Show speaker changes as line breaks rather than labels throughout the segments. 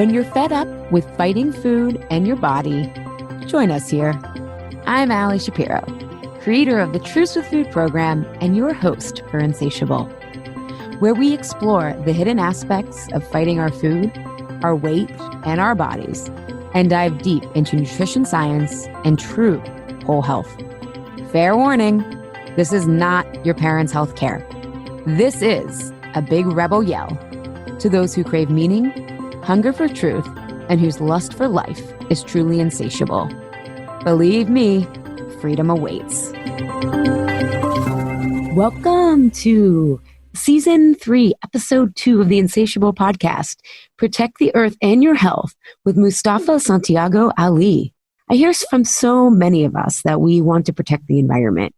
When you're fed up with fighting food and your body, join us here. I'm Ali Shapiro, creator of the Truce with Food program and your host for Insatiable, where we explore the hidden aspects of fighting our food, our weight, and our bodies, and dive deep into nutrition science and true whole health. Fair warning, this is not your parents' health care. This is a big rebel yell to those who crave meaning, hunger for truth, and whose lust for life is truly insatiable. Believe me, freedom awaits. Welcome to Season 3, Episode 2 of the Insatiable podcast, Protect the Earth and Your Health with Mustafa Santiago Ali. I hear from so many of us that we want to protect the environment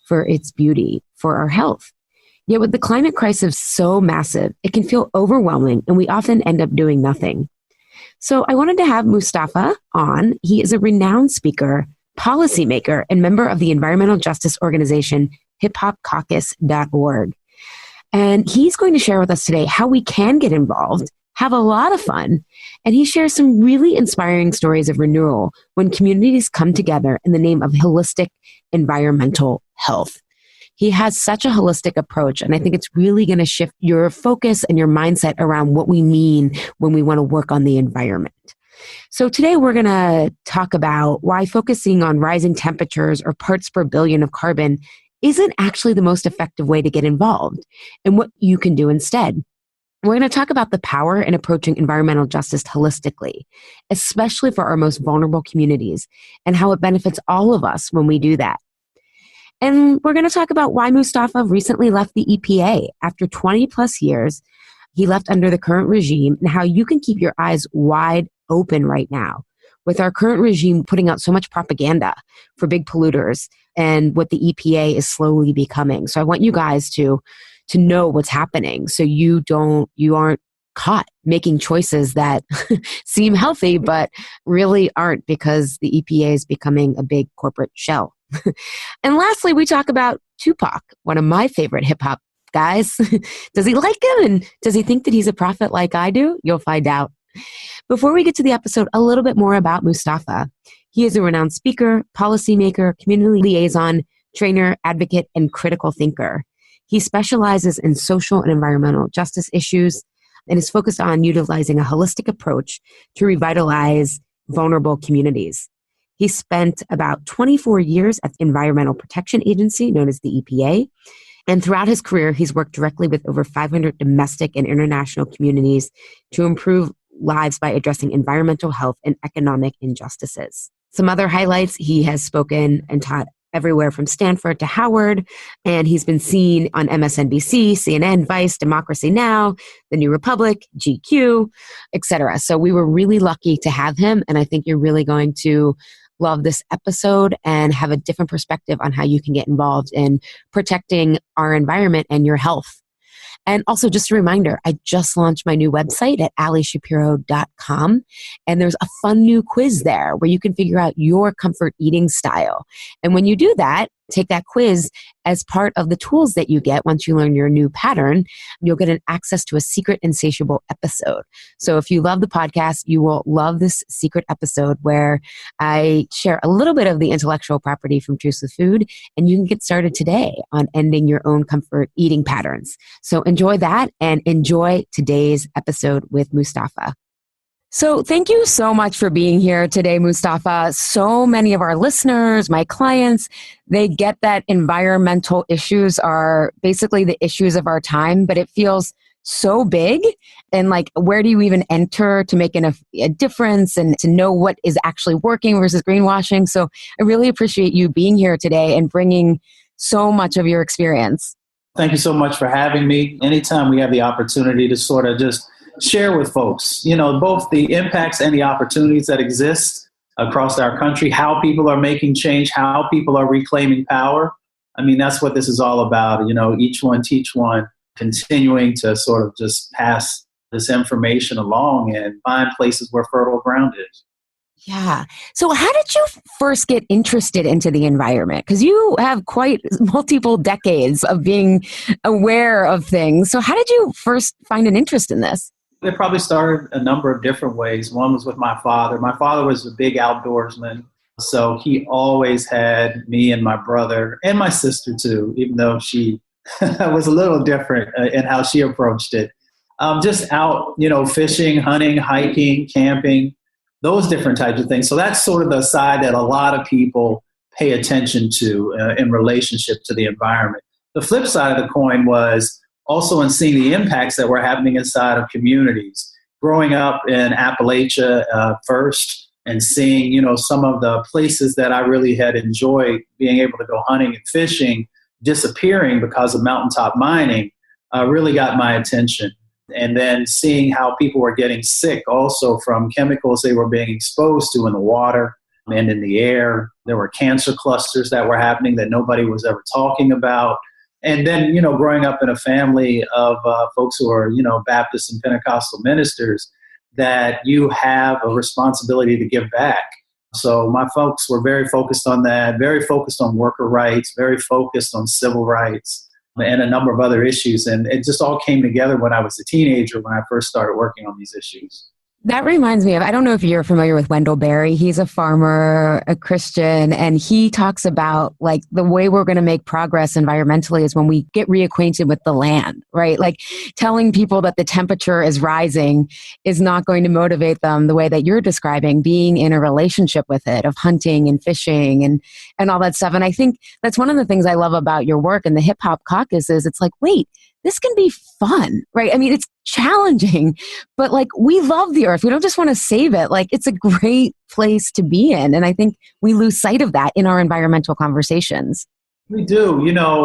for its beauty, for our health. Yet with the climate crisis so massive, it can feel overwhelming and we often end up doing nothing. So I wanted to have Mustafa on. He is a renowned speaker, policymaker, and member of the environmental justice organization, HipHopCaucus.org. And he's going to share with us today how we can get involved, have a lot of fun, and he shares some really inspiring stories of renewal when communities come together in the name of holistic environmental health. He has such a holistic approach, and I think it's really going to shift your focus and your mindset around what we mean when we want to work on the environment. So today we're going to talk about why focusing on rising temperatures or parts per billion of carbon isn't actually the most effective way to get involved and what you can do instead. We're going to talk about the power in approaching environmental justice holistically, especially for our most vulnerable communities, and how it benefits all of us when we do that. And we're going to talk about why Mustafa recently left the EPA after 20 plus years. He left under the current regime, and how you can keep your eyes wide open right now with our current regime putting out so much propaganda for big polluters and what the EPA is slowly becoming. So I want you guys to know what's happening so you aren't caught making choices that seem healthy but really aren't, because the EPA is becoming a big corporate shell. And lastly, we talk about Tupac, one of my favorite hip hop guys. Does he like him? And does he think that he's a prophet like I do? You'll find out. Before we get to the episode, a little bit more about Mustafa. He is a renowned speaker, policymaker, community liaison, trainer, advocate, and critical thinker. He specializes in social and environmental justice issues and is focused on utilizing a holistic approach to revitalize vulnerable communities. He spent about 24 years at the Environmental Protection Agency, known as the EPA. And throughout his career, he's worked directly with over 500 domestic and international communities to improve lives by addressing environmental health and economic injustices. Some other highlights: he has spoken and taught everywhere from Stanford to Howard, and he's been seen on MSNBC, CNN, Vice, Democracy Now!, The New Republic, GQ, etc. So we were really lucky to have him, and I think you're really going to love this episode and have a different perspective on how you can get involved in protecting our environment and your health. And also, just a reminder, I just launched my new website at alishapiro.com, and there's a fun new quiz there where you can figure out your comfort eating style. And when you do that, take that quiz as part of the tools that you get once you learn your new pattern, you'll get an access to a secret Insatiable episode. So if you love the podcast, you will love this secret episode where I share a little bit of the intellectual property from Truce with Food, and you can get started today on ending your own comfort eating patterns. So enjoy that and enjoy today's episode with Mustafa. So thank you so much for being here today, Mustafa. So many of our listeners, my clients, they get that environmental issues are basically the issues of our time, but it feels so big. And like, where do you even enter to make a difference and to know what is actually working versus greenwashing? So I really appreciate you being here today and bringing so much of your experience.
Thank you so much for having me. Anytime we have the opportunity to sort of just share with folks, both the impacts and the opportunities that exist across our country, how people are making change, how people are reclaiming power. I mean, that's what this is all about. Each one teach one, continuing to sort of just pass this information along and find places where fertile ground is.
Yeah. So how did you first get interested into the environment? Because you have quite multiple decades of being aware of things. So how did you first find an interest in this?
It probably started a number of different ways. One was with my father. My father was a big outdoorsman. So he always had me and my brother and my sister too, even though she was a little different in how she approached it. Just out, fishing, hunting, hiking, camping, those different types of things. So that's sort of the side that a lot of people pay attention to in relationship to the environment. The flip side of the coin was also in seeing the impacts that were happening inside of communities. Growing up in Appalachia first and seeing, some of the places that I really had enjoyed being able to go hunting and fishing disappearing because of mountaintop mining really got my attention. And then seeing how people were getting sick also from chemicals they were being exposed to in the water and in the air. There were cancer clusters that were happening that nobody was ever talking about. And then, growing up in a family of folks who are, Baptist and Pentecostal ministers, that you have a responsibility to give back. So my folks were very focused on that, very focused on worker rights, very focused on civil rights, and a number of other issues. And it just all came together when I was a teenager, when I first started working on these issues.
That reminds me of, I don't know if you're familiar with Wendell Berry. He's a farmer, a Christian, and he talks about like the way we're going to make progress environmentally is when we get reacquainted with the land, right? Like telling people that the temperature is rising is not going to motivate them the way that you're describing, being in a relationship with it, of hunting and fishing and all that stuff. And I think that's one of the things I love about your work and the HipHopCaucus is it's like, wait, this can be fun, right? I mean, it's challenging, but like we love the earth. We don't just want to save it. Like it's a great place to be in. And I think we lose sight of that in our environmental conversations.
We do.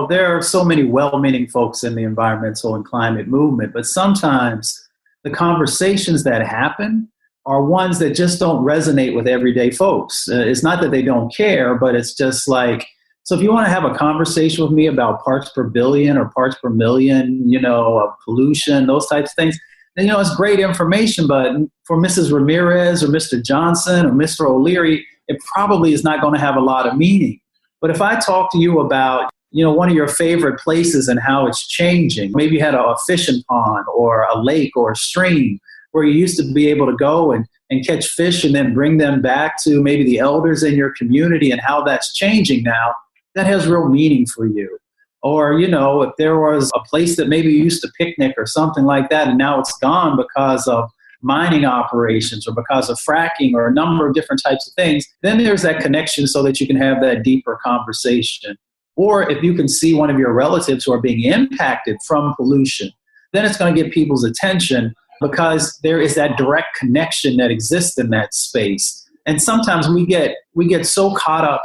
There are so many well-meaning folks in the environmental and climate movement, but sometimes the conversations that happen are ones that just don't resonate with everyday folks. It's not that they don't care, but it's just like, so if you want to have a conversation with me about parts per billion or parts per million, of pollution, those types of things, then, it's great information. But for Mrs. Ramirez or Mr. Johnson or Mr. O'Leary, it probably is not going to have a lot of meaning. But if I talk to you about, one of your favorite places and how it's changing, maybe you had a fishing pond or a lake or a stream where you used to be able to go and catch fish and then bring them back to maybe the elders in your community and how that's changing now, that has real meaning for you. Or, if there was a place that maybe you used to picnic or something like that, and now it's gone because of mining operations or because of fracking or a number of different types of things, then there's that connection so that you can have that deeper conversation. Or if you can see one of your relatives who are being impacted from pollution, then it's going to get people's attention because there is that direct connection that exists in that space. And sometimes we get so caught up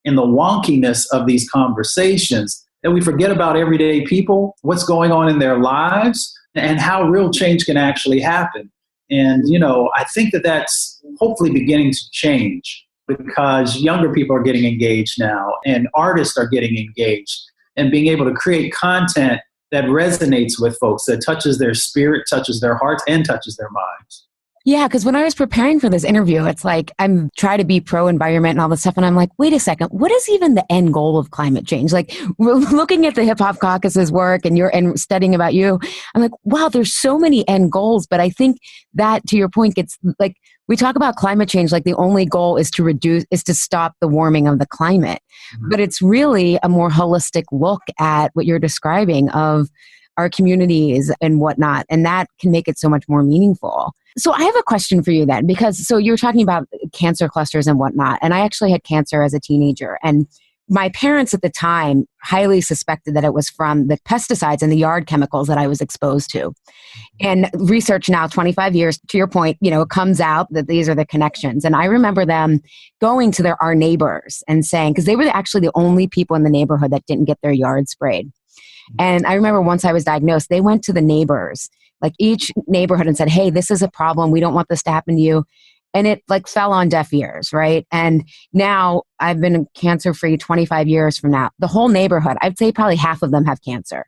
in the wonkiness of these conversations that we forget about everyday people, what's going on in their lives, and how real change can actually happen. And, I think that that's hopefully beginning to change because younger people are getting engaged now and artists are getting engaged and being able to create content that resonates with folks, that touches their spirit, touches their hearts, and touches their minds.
Yeah, because when I was preparing for this interview, it's like I'm trying to be pro-environment and all this stuff. And I'm like, wait a second, what is even the end goal of climate change? Like we're looking at the HipHopCaucus's work and studying about you. I'm like, wow, there's so many end goals. But I think that, to your point, gets like, we talk about climate change like the only goal is to stop the warming of the climate. Mm-hmm. But it's really a more holistic look at what you're describing of our communities and whatnot. And that can make it so much more meaningful. So I have a question for you then, because so you're talking about cancer clusters and whatnot. And I actually had cancer as a teenager. And my parents at the time highly suspected that it was from the pesticides and the yard chemicals that I was exposed to. And research now, 25 years, to your point, it comes out that these are the connections. And I remember them going to our neighbors and saying, because they were actually the only people in the neighborhood that didn't get their yard sprayed. And I remember once I was diagnosed, they went to the neighbors, like each neighborhood, and said, hey, this is a problem. We don't want this to happen to you. And it like fell on deaf ears, right? And now I've been cancer-free 25 years from now. The whole neighborhood, I'd say probably half of them have cancer.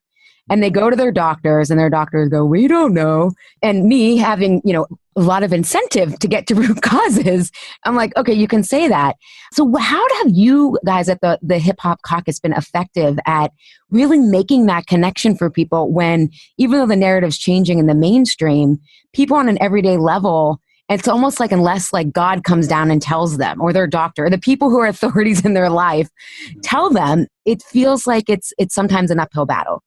And they go to their doctors and their doctors go, we don't know. And me having, a lot of incentive to get to root causes, I'm like, okay, you can say that. So how have you guys at the HipHopCaucus been effective at really making that connection for people when, even though the narrative's changing in the mainstream, people on an everyday level, it's almost like unless like God comes down and tells them, or their doctor, or the people who are authorities in their life tell them, it feels like it's sometimes an uphill battle.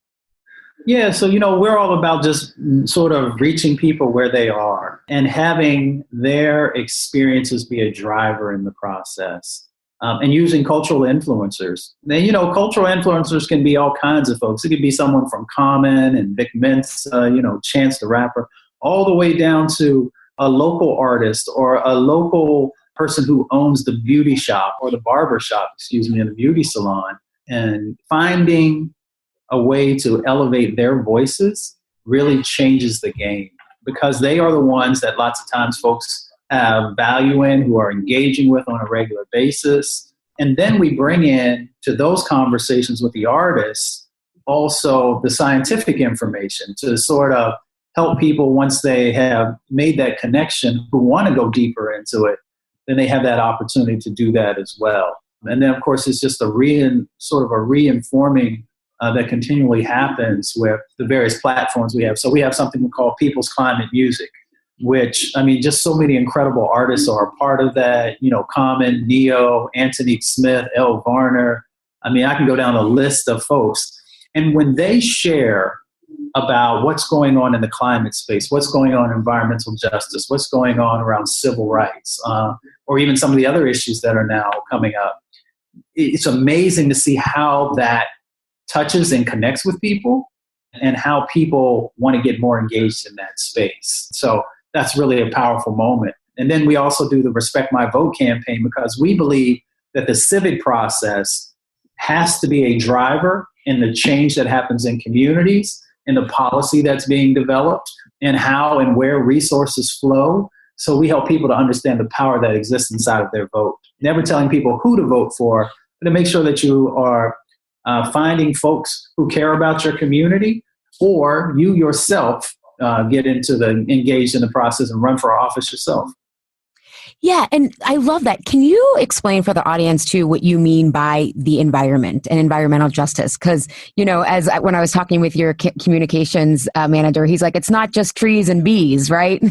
Yeah, so, we're all about just sort of reaching people where they are and having their experiences be a driver in the process, and using cultural influencers. Then, cultural influencers can be all kinds of folks. It could be someone from Common and Vic Mensa, Chance the Rapper, all the way down to a local artist or a local person who owns the beauty shop or the barber shop, in the beauty salon, and finding a way to elevate their voices really changes the game, because they are the ones that lots of times folks have value in, who are engaging with on a regular basis. And then we bring in to those conversations with the artists also the scientific information to sort of help people once they have made that connection, who want to go deeper into it, then they have that opportunity to do that as well. And then, of course, it's just a re-informing that continually happens with the various platforms we have. So we have something we call People's Climate Music, which, just so many incredible artists are a part of that. Common, Neo, Antonique Smith, Elle Varner. I can go down a list of folks. And when they share about what's going on in the climate space, what's going on in environmental justice, what's going on around civil rights, or even some of the other issues that are now coming up, it's amazing to see how that touches and connects with people and how people want to get more engaged in that space. So that's really a powerful moment. And then we also do the Respect My Vote campaign, because we believe that the civic process has to be a driver in the change that happens in communities, in the policy that's being developed, and how and where resources flow. So we help people to understand the power that exists inside of their vote. Never telling people who to vote for, but to make sure that you are finding folks who care about your community, or you yourself get engaged in the process and run for office yourself.
Yeah, and I love that. Can you explain for the audience too what you mean by the environment and environmental justice? Because when I was talking with your communications manager, he's like, it's not just trees and bees, right?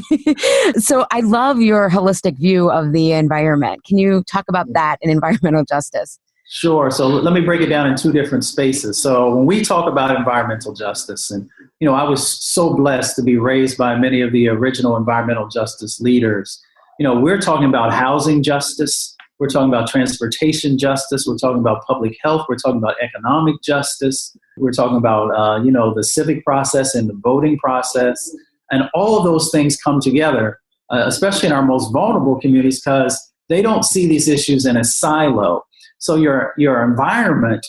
So I love your holistic view of the environment. Can you talk about that and environmental justice?
Sure. So let me break it down in two different spaces. So when we talk about environmental justice, and, I was so blessed to be raised by many of the original environmental justice leaders. We're talking about housing justice. We're talking about transportation justice. We're talking about public health. We're talking about economic justice. We're talking about, the civic process and the voting process. And all of those things come together, especially in our most vulnerable communities, because they don't see these issues in a silo. So your environment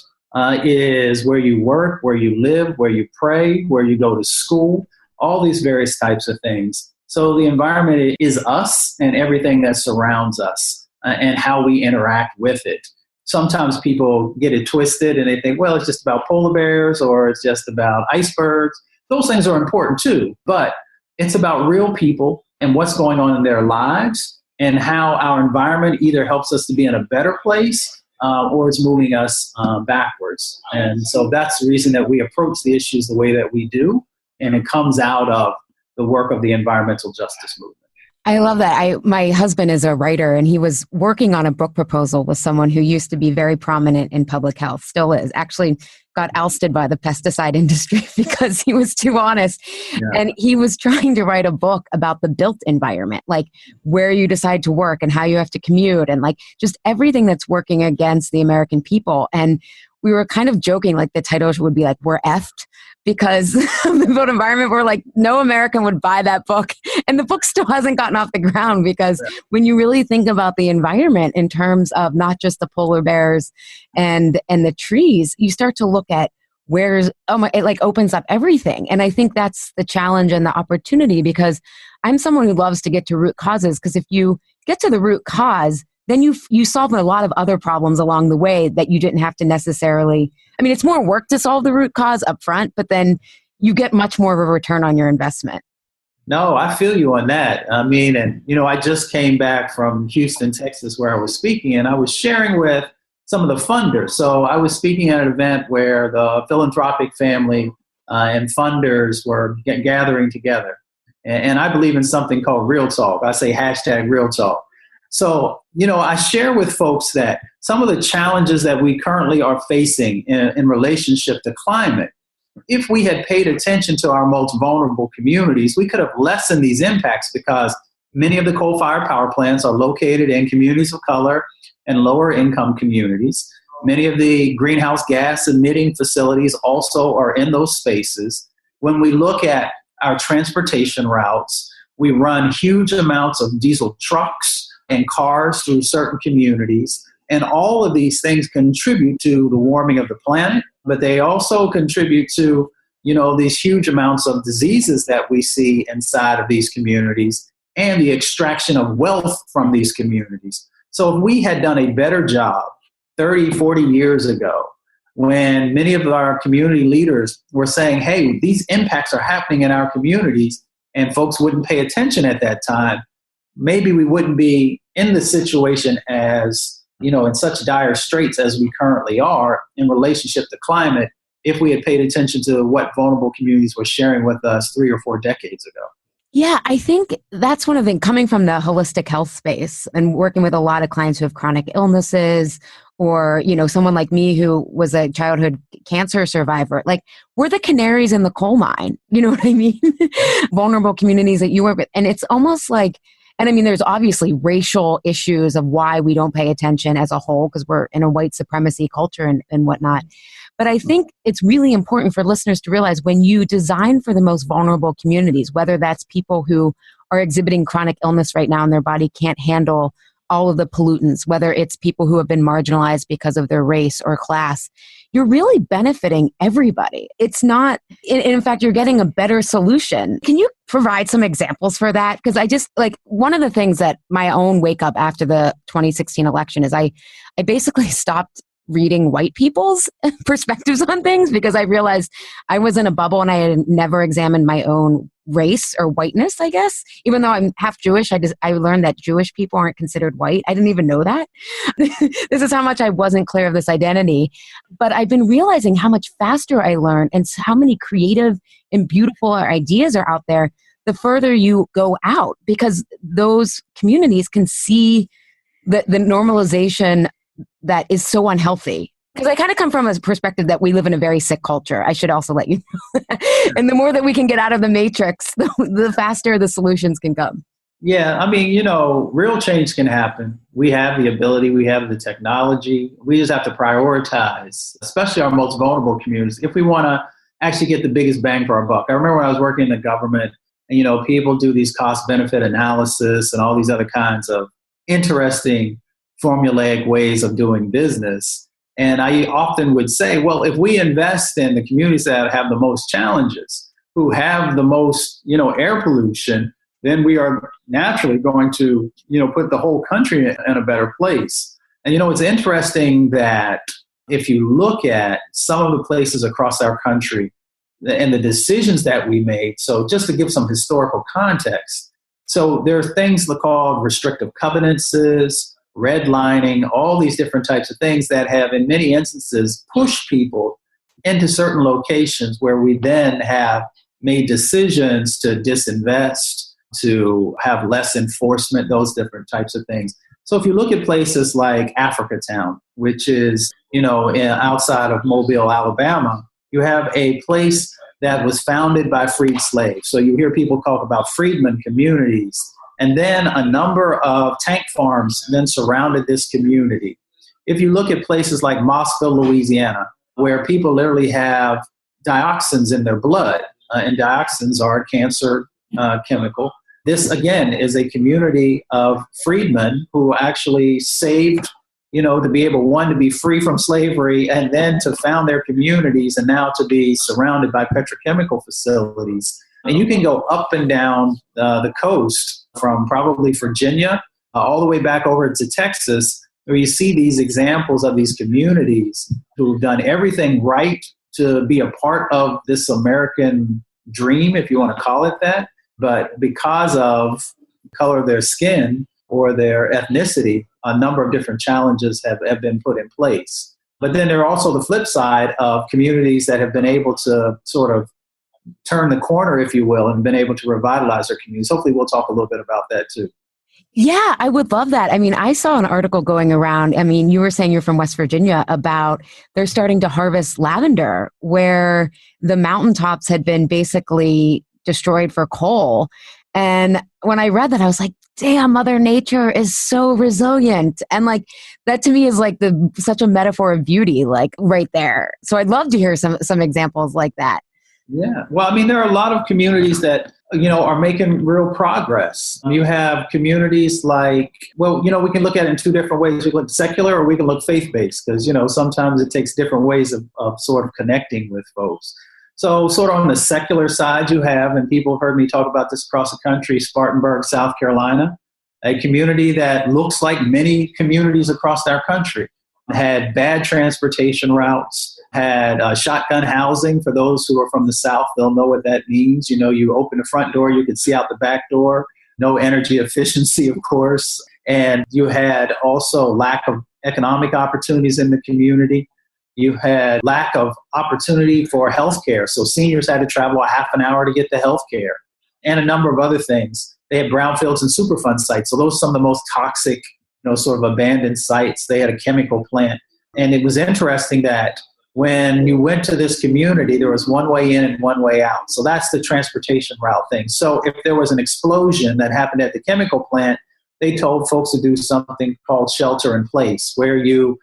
is where you work, where you live, where you pray, where you go to school, all these various types of things. So the environment is us and everything that surrounds us and how we interact with it. Sometimes people get it twisted and they think, well, it's just about polar bears or it's just about icebergs. Those things are important too, but it's about real people and what's going on in their lives and how our environment either helps us to be in a better place or it's moving us backwards. And so that's the reason that we approach the issues the way that we do. And it comes out of the work of the environmental justice movement.
I love that. My husband is a writer, and he was working on a book proposal with someone who used to be very prominent in public health, still is. Actually got ousted by the pesticide industry because he was too honest. Yeah. And he was trying to write a book about the built environment, like where you decide to work and how you have to commute and like just everything that's working against the American people. And we were kind of joking, like the title would be like, we're effed because of the built environment. We're like, no American would buy that book. And the book still hasn't gotten off the ground because when you really think about the environment in terms of not just the polar bears and the trees, you start to look at it like opens up everything. And I think that's the challenge and the opportunity because I'm someone who loves to get to root causes because if you get to the root cause, then you solve a lot of other problems along the way that you didn't have to necessarily. I mean, it's more work to solve the root cause up front, but then you get much more of a return on your investment.
No, I feel you on that. I mean, and, I just came back from Houston, Texas, where I was speaking, and I was sharing with some of the funders. So I was speaking at an event where the philanthropic family and funders were gathering together. And I believe in something called real talk. I say hashtag real talk. So, I share with folks that some of the challenges that we currently are facing in relationship to climate, if we had paid attention to our most vulnerable communities, we could have lessened these impacts, because many of the coal-fired power plants are located in communities of color and lower income communities. Many of the greenhouse gas emitting facilities also are in those spaces. When we look at our transportation routes, we run huge amounts of diesel trucks and cars through certain communities. And all of these things contribute to the warming of the planet, but they also contribute to, these huge amounts of diseases that we see inside of these communities and the extraction of wealth from these communities. So if we had done a better job 30, 40 years ago, when many of our community leaders were saying, hey, these impacts are happening in our communities, and folks wouldn't pay attention at that time, maybe we wouldn't be in the situation as, in such dire straits as we currently are in relationship to climate, if we had paid attention to what vulnerable communities were sharing with us 3 or 4 decades ago.
Yeah, I think that's one of the, coming from the holistic health space and working with a lot of clients who have chronic illnesses, or, someone like me who was a childhood cancer survivor. Like, we're the canaries in the coal mine. You know what I mean? Vulnerable communities that you work with. And it's almost like, and I mean, there's obviously racial issues of why we don't pay attention as a whole, because we're in a white supremacy culture and whatnot. But I think it's really important for listeners to realize, when you design for the most vulnerable communities, whether that's people who are exhibiting chronic illness right now and their body can't handle all of the pollutants, whether it's people who have been marginalized because of their race or class, you're really benefiting everybody. It's not, in fact, you're getting a better solution. Can you provide some examples for that? Because I just, like, one of the things that my own wake up after the 2016 election is I basically stopped reading white people's perspectives on things, because I realized I was in a bubble and I had never examined my own race or whiteness, I guess. Even though I'm half Jewish, I learned that Jewish people aren't considered white. I didn't even know that. This is how much I wasn't clear of this identity. But I've been realizing how much faster I learn and how many creative and beautiful ideas are out there the further you go out, because those communities can see the normalization that is so unhealthy. Because I kind of come from a perspective that we live in a very sick culture. I should also let you know. And the more that we can get out of the matrix, the faster the solutions can come.
Yeah, I mean, real change can happen. We have the ability, we have the technology. We just have to prioritize, especially our most vulnerable communities, if we want to actually get the biggest bang for our buck. I remember when I was working in the government, and people do these cost-benefit analysis and all these other kinds of interesting formulaic ways of doing business. And I often would say, well, if we invest in the communities that have the most challenges, who have the most, air pollution, then we are naturally going to, put the whole country in a better place. And, it's interesting that if you look at some of the places across our country and the decisions that we made, so just to give some historical context, so there are things called restrictive covenances, redlining, all these different types of things that have, in many instances, pushed people into certain locations where we then have made decisions to disinvest, to have less enforcement, those different types of things. So if you look at places like Africatown, which is, outside of Mobile, Alabama, you have a place that was founded by freed slaves. So you hear people talk about freedmen communities. And then a number of tank farms then surrounded this community. If you look at places like Mossville, Louisiana, where people literally have dioxins in their blood, and dioxins are a cancer chemical. This, again, is a community of freedmen who actually saved, to be able, one, to be free from slavery, and then to found their communities, and now to be surrounded by petrochemical facilities. And you can go up and down the coast from probably Virginia all the way back over to Texas, where you see these examples of these communities who've done everything right to be a part of this American dream, if you want to call it that. But because of the color of their skin or their ethnicity, a number of different challenges have been put in place. But then there are also the flip side of communities that have been able to sort of turn the corner, if you will, and been able to revitalize their communities. Hopefully we'll talk a little bit about that too.
Yeah, I would love that. I mean, I saw an article going around. I mean, you were saying you're from West Virginia about they're starting to harvest lavender where the mountaintops had been basically destroyed for coal. And when I read that, I was like, damn, Mother Nature is so resilient. And like, that to me is like such a metaphor of beauty, like right there. So I'd love to hear some examples like that.
Yeah. Well, I mean, there are a lot of communities that, are making real progress. You have communities like, well, we can look at it in two different ways. We can look secular or we can look faith-based because, sometimes it takes different ways of sort of connecting with folks. So sort of on the secular side you have, and people have heard me talk about this across the country, Spartanburg, South Carolina, a community that looks like many communities across our country, had bad transportation routes, had shotgun housing. For those who are from the South, they'll know what that means. You open the front door, you can see out the back door, no energy efficiency, of course. And you had also lack of economic opportunities in the community. You had lack of opportunity for healthcare. So seniors had to travel a half an hour to get to healthcare and a number of other things. They had brownfields and Superfund sites. So those are some of the most toxic, sort of abandoned sites. They had a chemical plant. And it was interesting that when you went to this community, there was one way in and one way out. So that's the transportation route thing. So if there was an explosion that happened at the chemical plant, they told folks to do something called shelter in place, where you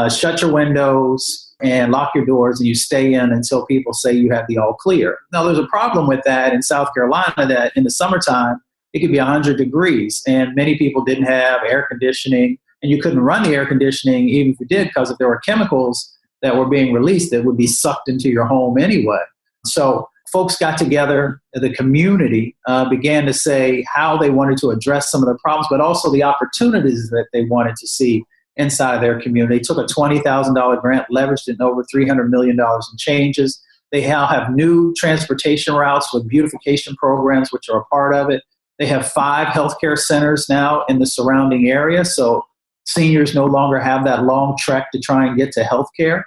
shut your windows and lock your doors and you stay in until people say you have the all clear. Now, there's a problem with that in South Carolina that in the summertime, it could be 100 degrees and many people didn't have air conditioning and you couldn't run the air conditioning even if you did, because if there were chemicals that were being released that would be sucked into your home anyway. So folks got together, the community began to say how they wanted to address some of the problems, but also the opportunities that they wanted to see inside their community. They took a $20,000 grant, leveraged it in over $300 million in changes. They now have new transportation routes with beautification programs, which are a part of it. They have 5 healthcare centers now in the surrounding area, so seniors no longer have that long trek to try and get to healthcare.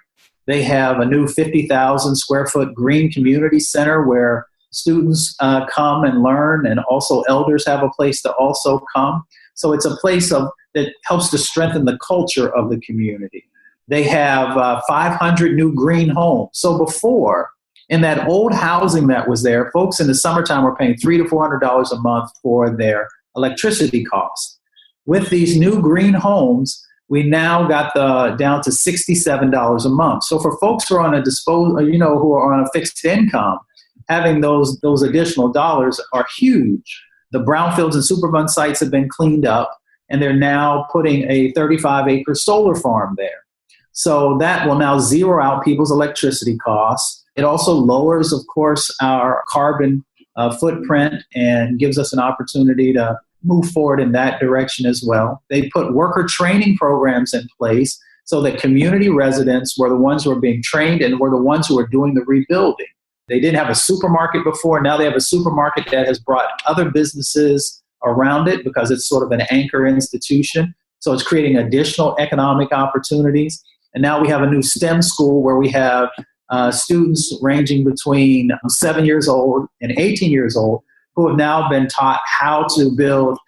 They have a new 50,000 square foot green community center where students come and learn, and also elders have a place to also come. So it's a place that helps to strengthen the culture of the community. They have 500 new green homes. So before, in that old housing that was there, folks in the summertime were paying $300 to $400 a month for their electricity costs. With these new green homes, we now got down to $67 a month. So for folks who are on who are on a fixed income, having those additional dollars are huge. The brownfields and Superfund sites have been cleaned up, and they're now putting a 35-acre solar farm there. So that will now zero out people's electricity costs. It also lowers, of course, our carbon footprint and gives us an opportunity to move forward in that direction as well. They put worker training programs in place so that community residents were the ones who were being trained and were the ones who were doing the rebuilding. They didn't have a supermarket before. Now they have a supermarket that has brought other businesses around it because it's sort of an anchor institution. So it's creating additional economic opportunities. And now we have a new STEM school where we have students ranging between 7 years old and 18 years old who have now been taught how to build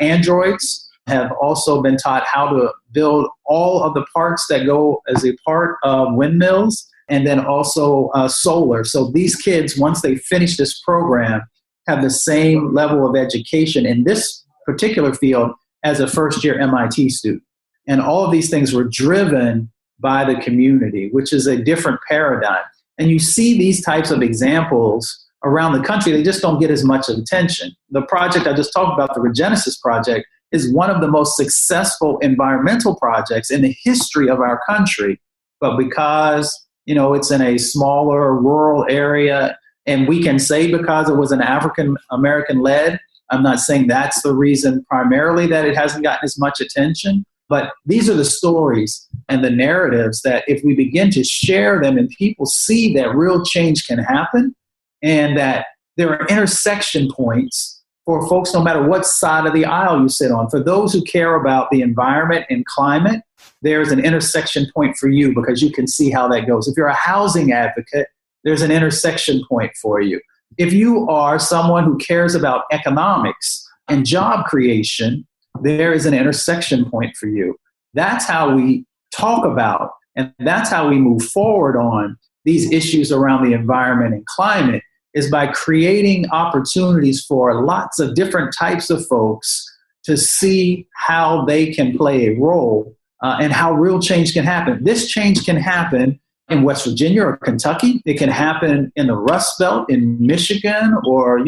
androids, have also been taught how to build all of the parts that go as a part of windmills, and then also solar. So these kids, once they finish this program, have the same level of education in this particular field as a first-year MIT student. And all of these things were driven by the community, which is a different paradigm. And you see these types of examples around the country. They just don't get as much attention. The project I just talked about, the Regenesis Project, is one of the most successful environmental projects in the history of our country. But because, it's in a smaller rural area, and we can say because it was an African American led, I'm not saying that's the reason primarily that it hasn't gotten as much attention, but these are the stories and the narratives that if we begin to share them and people see that real change can happen and that there are intersection points for folks no matter what side of the aisle you sit on. For those who care about the environment and climate, there's an intersection point for you because you can see how that goes. If you're a housing advocate, there's an intersection point for you. If you are someone who cares about economics and job creation, there is an intersection point for you. That's how we talk about, and that's how we move forward on these issues around the environment and climate, is by creating opportunities for lots of different types of folks to see how they can play a role and how real change can happen. This change can happen in West Virginia or Kentucky. It can happen in the Rust Belt in Michigan or,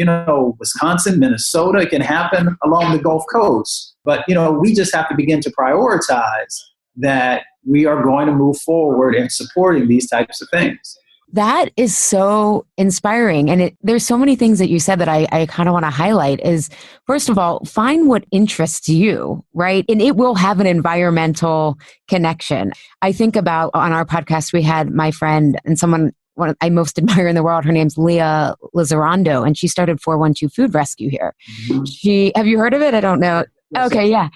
Wisconsin, Minnesota. It can happen along the Gulf Coast. But, we just have to begin to prioritize that we are going to move forward in supporting these types of things.
That is so inspiring. And there's so many things that you said that I kind of want to highlight is, first of all, find what interests you, right? And it will have an environmental connection. I think about on our podcast, we had my friend and someone I most admire in the world. Her name's Leah Lizarando, and she started 412 Food Rescue here. Mm-hmm. Have you heard of it? I don't know. Okay, yeah.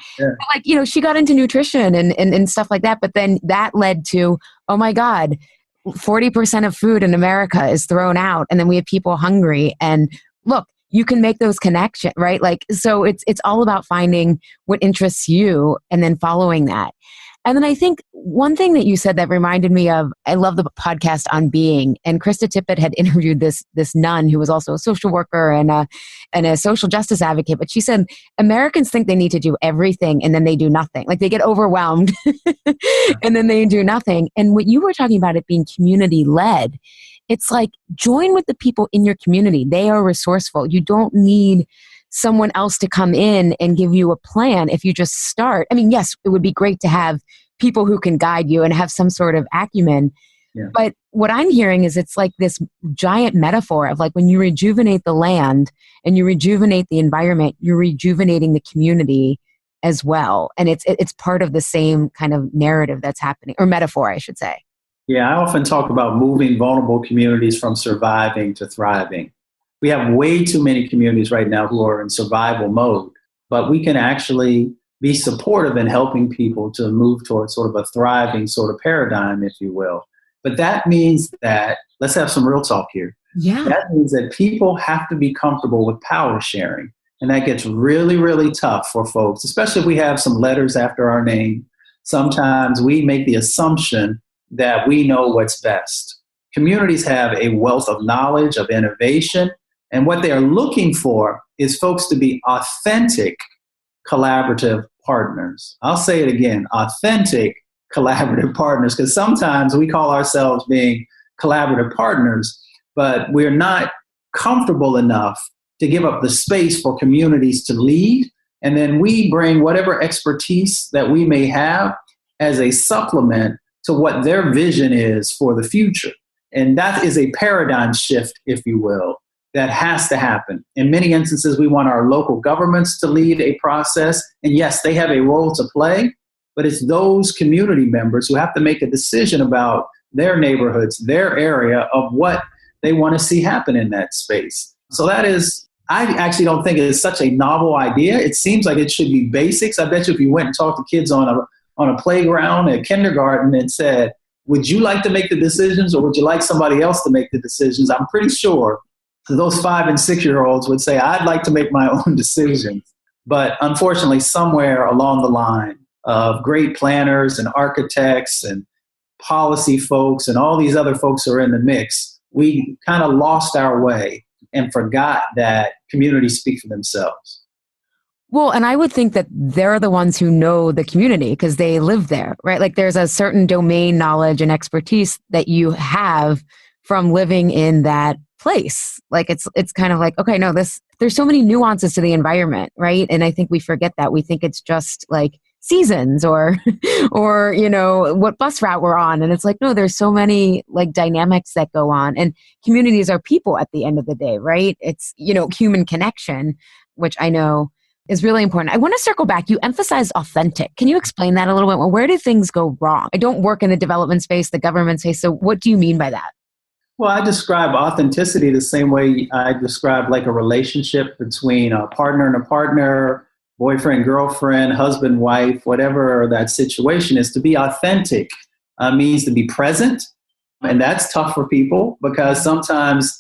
She got into nutrition and stuff like that. But then that led to, oh my God, 40% of food in America is thrown out, and then we have people hungry. And look, you can make those connections, right? So it's all about finding what interests you and then following that. And then I think one thing that you said that reminded me of, I love the podcast On Being, and Krista Tippett had interviewed this nun who was also a social worker and a social justice advocate. But she said, Americans think they need to do everything and then they do nothing. Like they get overwhelmed and then they do nothing. And what you were talking about it being community led, it's like join with the people in your community. They are resourceful. You don't need someone else to come in and give you a plan if you just start. I mean, yes, it would be great to have people who can guide you and have some sort of acumen. Yeah. But what I'm hearing is it's like this giant metaphor of like when you rejuvenate the land and you rejuvenate the environment, you're rejuvenating the community as well. And it's part of the same kind of narrative that's happening, or metaphor, I should say.
Yeah, I often talk about moving vulnerable communities from surviving to thriving. We have way too many communities right now who are in survival mode, but we can actually be supportive in helping people to move towards sort of a thriving sort of paradigm, if you will. But that means that, let's have some real talk here.
Yeah.
That means that people have to be comfortable with power sharing. And that gets really, really tough for folks, especially if we have some letters after our name. Sometimes we make the assumption that we know what's best. Communities have a wealth of knowledge, of innovation, and what they are looking for is folks to be authentic, collaborative partners. I'll say it again, authentic, collaborative partners, because sometimes we call ourselves being collaborative partners, but we're not comfortable enough to give up the space for communities to lead. And then we bring whatever expertise that we may have as a supplement to what their vision is for the future. And that is a paradigm shift, if you will, that has to happen. In many instances, we want our local governments to lead a process. And yes, they have a role to play, but it's those community members who have to make a decision about their neighborhoods, their area, of what they want to see happen in that space. So that is, I actually don't think it's such a novel idea. It seems like it should be basics. I bet you if you went and talked to kids on a playground at kindergarten and said, would you like to make the decisions or would you like somebody else to make the decisions? I'm pretty sure those 5 and 6-year-olds would say, I'd like to make my own decisions. But unfortunately, somewhere along the line of great planners and architects and policy folks and all these other folks who are in the mix, we kind of lost our way and forgot that communities speak for themselves.
Well, and I would think that they're the ones who know the community because they live there, right? Like there's a certain domain knowledge and expertise that you have from living in that place. Like it's kind of like, okay, no, there's so many nuances to the environment, right? And I think we forget that. We think it's just like seasons or what bus route we're on. And it's like, no, there's so many like dynamics that go on, and communities are people at the end of the day, right? It's, human connection. which I know is really important. I want to circle back. You emphasized authentic. Can you explain that a little bit more? Where do things go wrong? I don't work in the development space, the government space. So what do you mean by that?
Well, I describe authenticity the same way I describe like a relationship between a partner and a partner, boyfriend, girlfriend, husband, wife, whatever that situation is. To be authentic means to be present. And that's tough for people because sometimes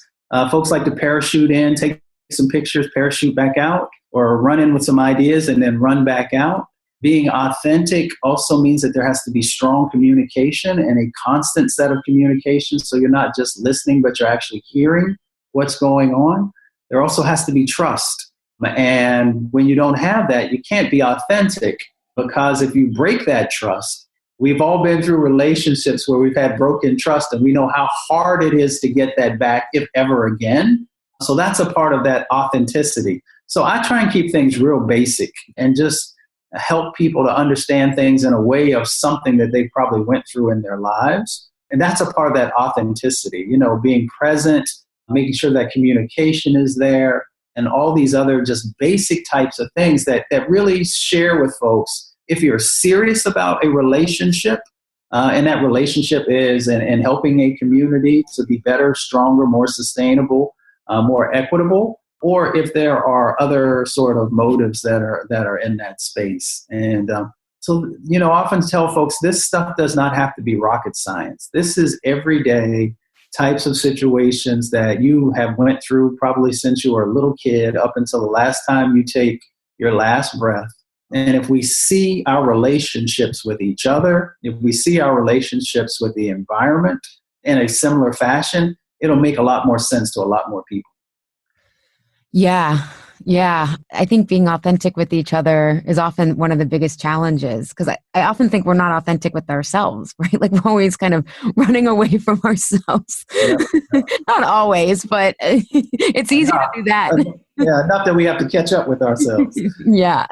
folks like to parachute in, take some pictures, parachute back out, or run in with some ideas and then run back out. Being authentic also means that there has to be strong communication and a constant set of communication. So you're not just listening, but you're actually hearing what's going on. There also has to be trust. And when you don't have that, you can't be authentic, because if you break that trust, we've all been through relationships where we've had broken trust, and we know how hard it is to get that back, if ever again. So that's a part of that authenticity. So I try and keep things real basic and just help people to understand things in a way of something that they probably went through in their lives. And that's a part of that authenticity, being present, making sure that communication is there, and all these other just basic types of things that really share with folks. If you're serious about a relationship, and that relationship is in helping a community to be better, stronger, more sustainable, more equitable, or if there are other sort of motives that are in that space. And so, often tell folks this stuff does not have to be rocket science. This is everyday types of situations that you have went through probably since you were a little kid up until the last time you take your last breath. And if we see our relationships with each other, if we see our relationships with the environment in a similar fashion, it'll make a lot more sense to a lot more people.
Yeah. I think being authentic with each other is often one of the biggest challenges, because I often think we're not authentic with ourselves, right? Like we're always kind of running away from ourselves. Yeah. Not always, but it's easy to do that.
Yeah, not that we have to catch up with ourselves.
Yeah.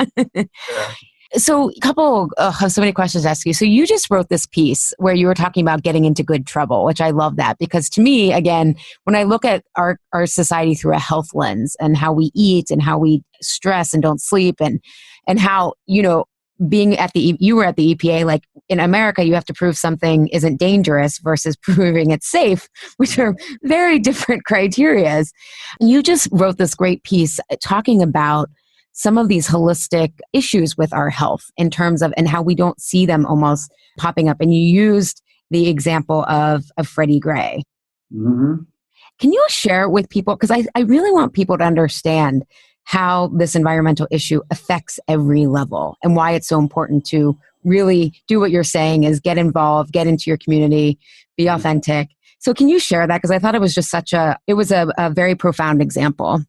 So so many questions to ask you. So you just wrote this piece where you were talking about getting into good trouble, which I love that, because to me, again, when I look at our society through a health lens and how we eat and how we stress and don't sleep and how, being you were at the EPA, like in America, you have to prove something isn't dangerous versus proving it's safe, which are very different criterias. You just wrote this great piece talking about some of these holistic issues with our health in terms of, and how we don't see them almost popping up. And you used the example of Freddie Gray.
Mm-hmm.
Can you share with people, because I really want people to understand how this environmental issue affects every level and why it's so important to really do what you're saying is get involved, get into your community, be authentic. So can you share that? Because I thought it was just a very profound example.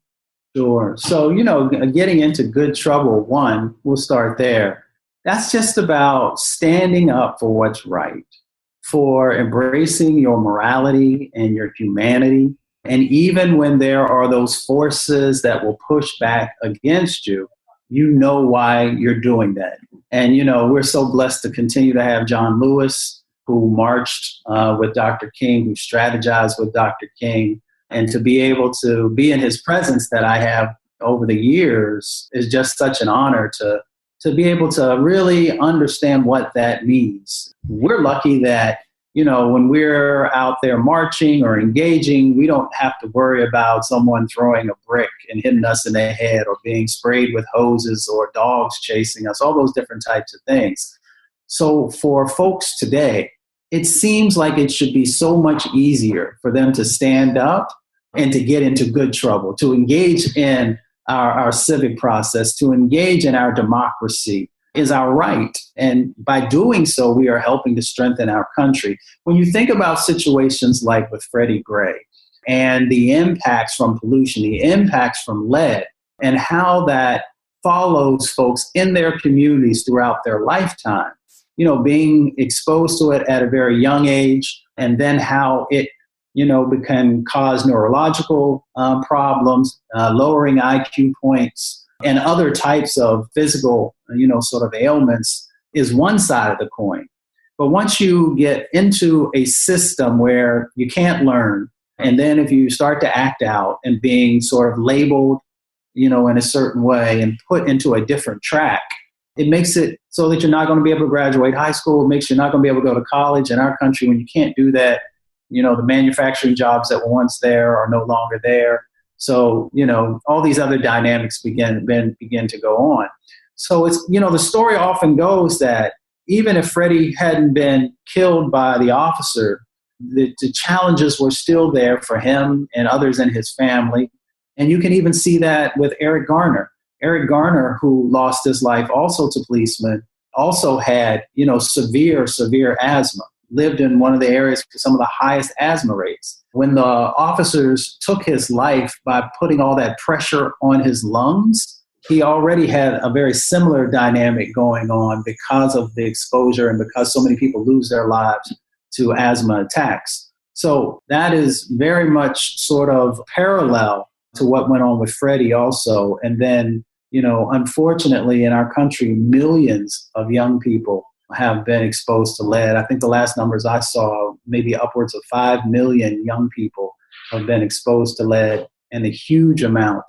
Sure. So, getting into good trouble, one, we'll start there. That's just about standing up for what's right, for embracing your morality and your humanity. And even when there are those forces that will push back against you, you know why you're doing that. And, we're so blessed to continue to have John Lewis, who marched with Dr. King, who strategized with Dr. King. And to be able to be in his presence that I have over the years is just such an honor to be able to really understand what that means. We're lucky that, when we're out there marching or engaging, we don't have to worry about someone throwing a brick and hitting us in the head or being sprayed with hoses or dogs chasing us, all those different types of things. So for folks today, it seems like it should be so much easier for them to stand up and to get into good trouble, to engage in our civic process, to engage in our democracy is our right. And by doing so, we are helping to strengthen our country. When you think about situations like with Freddie Gray and the impacts from pollution, the impacts from lead, and how that follows folks in their communities throughout their lifetime, being exposed to it at a very young age, and then how it can cause neurological problems, lowering IQ points, and other types of physical, sort of ailments is one side of the coin. But once you get into a system where you can't learn, and then if you start to act out and being sort of labeled in a certain way and put into a different track. It makes it so that you're not going to be able to graduate high school. It makes you not going to be able to go to college in our country. When you can't do that, the manufacturing jobs that were once there are no longer there. So, all these other dynamics begin to go on. So it's, the story often goes that even if Freddie hadn't been killed by the officer, the challenges were still there for him and others in his family. And you can even see that with Eric Garner. Eric Garner, who lost his life also to policemen, also had, severe asthma, lived in one of the areas with some of the highest asthma rates. When the officers took his life by putting all that pressure on his lungs, he already had a very similar dynamic going on because of the exposure and because so many people lose their lives to asthma attacks. So that is very much sort of parallel to what went on with Freddie also. And then, unfortunately in our country, millions of young people have been exposed to lead. I think the last numbers I saw, maybe upwards of 5 million young people have been exposed to lead, and a huge amount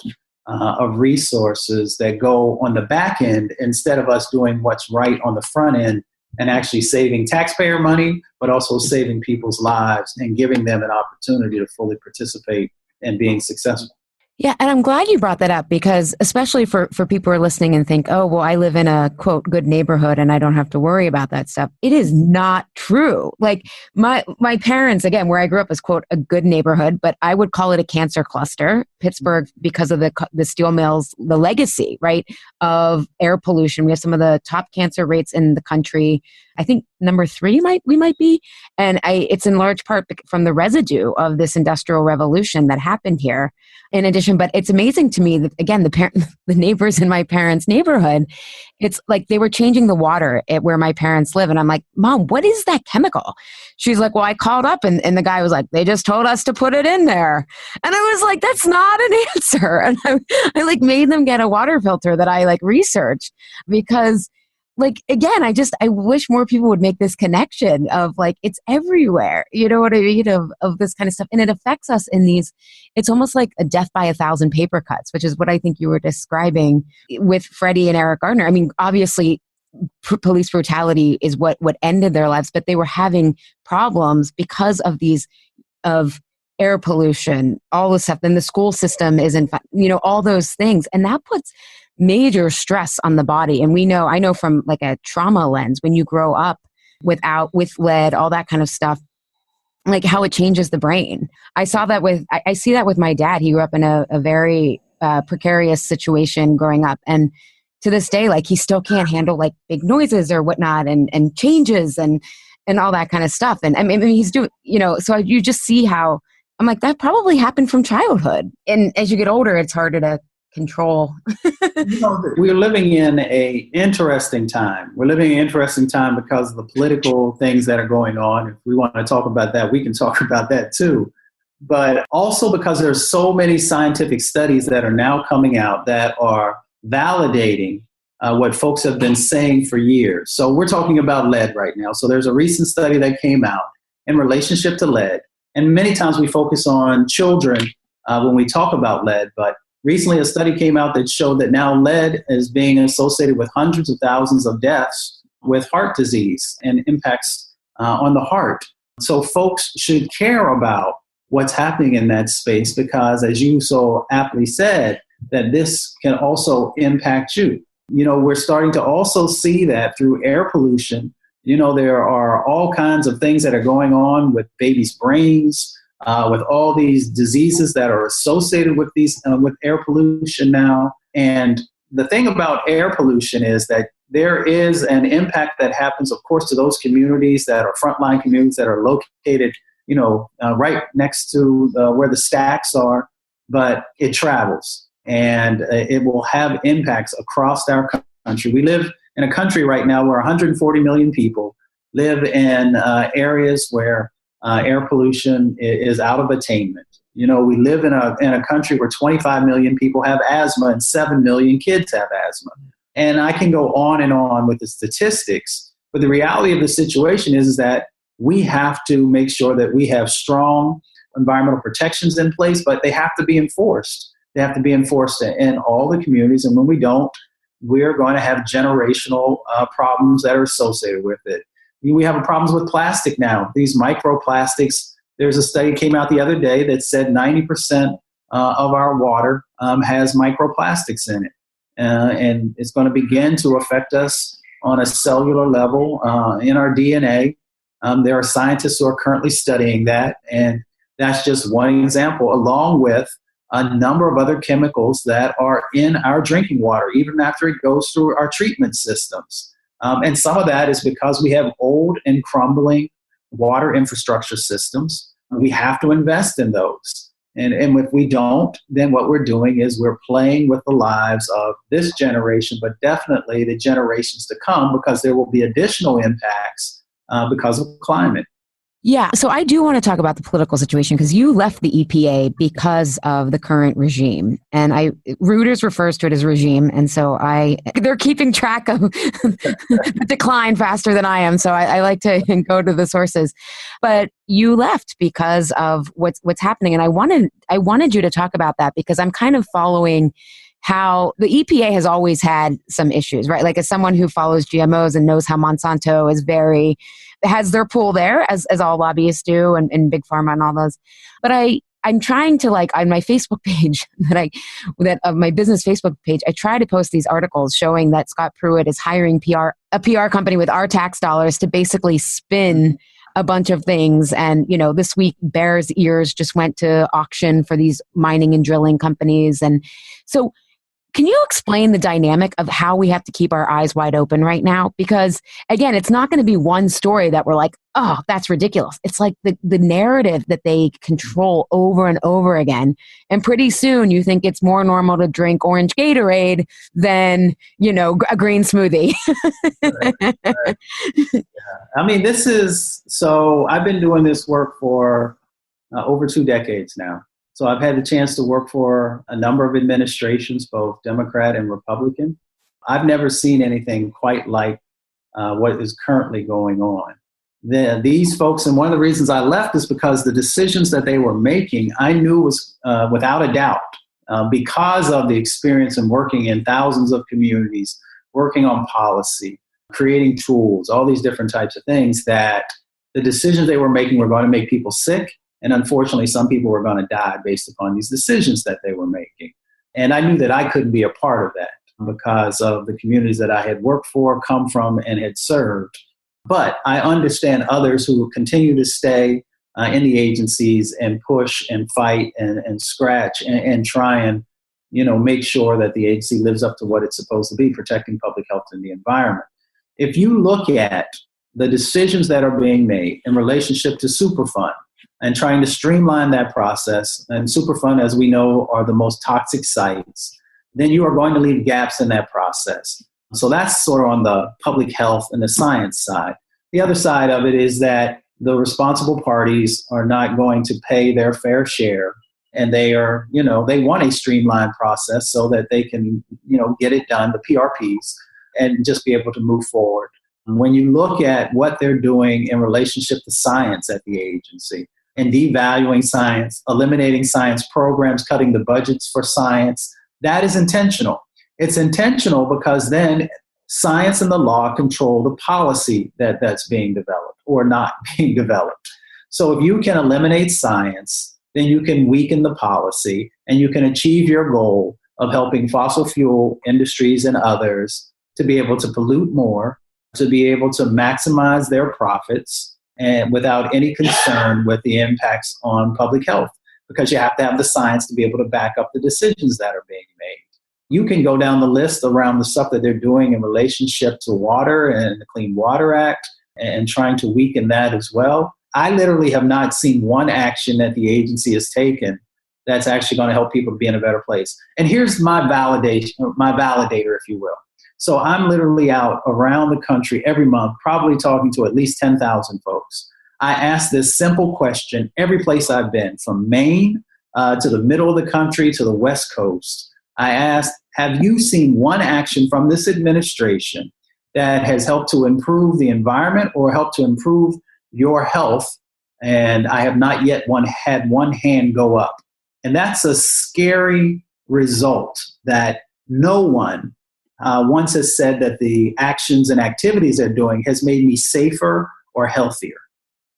of resources that go on the back end instead of us doing what's right on the front end and actually saving taxpayer money, but also saving people's lives and giving them an opportunity to fully participate in being successful.
Yeah, and I'm glad you brought that up because especially for people who are listening and think, oh, well, I live in a, quote, good neighborhood and I don't have to worry about that stuff. It is not true. Like my parents, again, where I grew up is, quote, a good neighborhood, but I would call it a cancer cluster. Pittsburgh, because of the steel mills, the legacy, right, of air pollution. We have some of the top cancer rates in the country. I think number 3 we might be. And it's in large part from the residue of this industrial revolution that happened here. In addition, but it's amazing to me that, again, the neighbors in my parents' neighborhood, it's like they were changing the water at where my parents live. And I'm like, Mom, what is that chemical? She's like, well, I called up and the guy was like, they just told us to put it in there. And I was like, that's not an answer. And I like made them get a water filter that I like researched because like, again, I wish more people would make this connection of like, it's everywhere, you know what I mean, of this kind of stuff. And it affects us in these, it's almost like a death by 1,000 paper cuts, which is what I think you were describing with Freddie and Eric Garner. I mean, obviously police brutality is what ended their lives, but they were having problems because of of air pollution, all the stuff. Then the school system is all those things. And that puts major stress on the body. And I know from like a trauma lens, when you grow up with lead, all that kind of stuff, like how it changes the brain. I see that with my dad. He grew up in a very precarious situation growing up. And to this day, like he still can't handle like big noises or whatnot and changes and all that kind of stuff. And I mean, he's doing, so you just see how I'm like, that probably happened from childhood. And as you get older, it's harder to control.
We're living in an interesting time. We're living in an interesting time because of the political things that are going on. If we want to talk about that, we can talk about that too. But also because there's so many scientific studies that are now coming out that are validating what folks have been saying for years. So we're talking about lead right now. So there's a recent study that came out in relationship to lead. And many times we focus on children when we talk about lead, but recently, a study came out that showed that now lead is being associated with hundreds of thousands of deaths with heart disease and impacts on the heart. So folks should care about what's happening in that space because, as you so aptly said, that this can also impact you. We're starting to also see that through air pollution. There are all kinds of things that are going on with babies' brains, with all these diseases that are associated with with air pollution now. And the thing about air pollution is that there is an impact that happens, of course, to those communities that are frontline communities that are located, right next to where the stacks are, but it travels and it will have impacts across our country. We live in a country right now where 140 million people live in areas where air pollution is out of attainment. We live in a country where 25 million people have asthma and 7 million kids have asthma. And I can go on with the statistics, but the reality of the situation is that we have to make sure that we have strong environmental protections in place, but they have to be enforced. They have to be enforced in all the communities. And when we don't, we're going to have generational problems that are associated with it. We have problems with plastic now. These microplastics, there's a study came out the other day that said 90% of our water has microplastics in it. And it's going to begin to affect us on a cellular level in our DNA. There are scientists who are currently studying that, and that's just one example, along with a number of other chemicals that are in our drinking water, even after it goes through our treatment systems. And some of that is because we have old and crumbling water infrastructure systems. We have to invest in those. And if we don't, then what we're doing is we're playing with the lives of this generation, but definitely the generations to come, because there will be additional impacts because of climate.
Yeah. So I do want to talk about the political situation, because you left the EPA because of the current regime. And Reuters refers to it as regime. And so they're keeping track of the decline faster than I am. So I like to go to the sources. But you left because of what's happening. And I wanted you to talk about that, because I'm kind of following how the EPA has always had some issues, right? Like, as someone who follows GMOs and knows how Monsanto has their pull there, as all lobbyists do, and Big Pharma and all those. But I'm trying to, like, on my Facebook page my business Facebook page, I try to post these articles showing that Scott Pruitt is hiring a PR company with our tax dollars to basically spin a bunch of things. And, this week, Bears Ears just went to auction for these mining and drilling companies. And so, can you explain the dynamic of how we have to keep our eyes wide open right now? Because, again, it's not going to be one story that we're like, oh, that's ridiculous. It's like the narrative that they control over and over again. And pretty soon you think it's more normal to drink orange Gatorade than, a green smoothie.
Right. Yeah. I mean, I've been doing this work for over 2 decades now. So I've had the chance to work for a number of administrations, both Democrat and Republican. I've never seen anything quite like what is currently going on. These folks, and one of the reasons I left is because the decisions that they were making, I knew was without a doubt, because of the experience in working in thousands of communities, working on policy, creating tools, all these different types of things, that the decisions they were making were going to make people sick. And unfortunately, some people were going to die based upon these decisions that they were making. And I knew that I couldn't be a part of that because of the communities that I had worked for, come from, and had served. But I understand others who continue to stay in the agencies and push and fight and scratch and try and, make sure that the agency lives up to what it's supposed to be, protecting public health and the environment. If you look at the decisions that are being made in relationship to Superfund, and trying to streamline that process, and Superfund, as we know, are the most toxic sites, then you are going to leave gaps in that process. So that's sort of on the public health and the science side. The other side of it is that the responsible parties are not going to pay their fair share, and they want a streamlined process so that they can, get it done, the PRPs, and just be able to move forward. When you look at what they're doing in relationship to science at the agency, and devaluing science, eliminating science programs, cutting the budgets for science, that is intentional. It's intentional because then science and the law control the policy that's being developed or not being developed. So if you can eliminate science, then you can weaken the policy and you can achieve your goal of helping fossil fuel industries and others to be able to pollute more, to be able to maximize their profits, and without any concern with the impacts on public health, because you have to have the science to be able to back up the decisions that are being made. You can go down the list around the stuff that they're doing in relationship to water and the Clean Water Act and trying to weaken that as well. I literally have not seen one action that the agency has taken that's actually going to help people to be in a better place. And here's my validator, if you will. So I'm literally out around the country every month, probably talking to at least 10,000 folks. I ask this simple question every place I've been, from Maine to the middle of the country to the West Coast. I asked, have you seen one action from this administration that has helped to improve the environment or helped to improve your health? And I have not yet had one hand go up. And that's a scary result that no one once has said that the actions and activities they're doing has made me safer or healthier.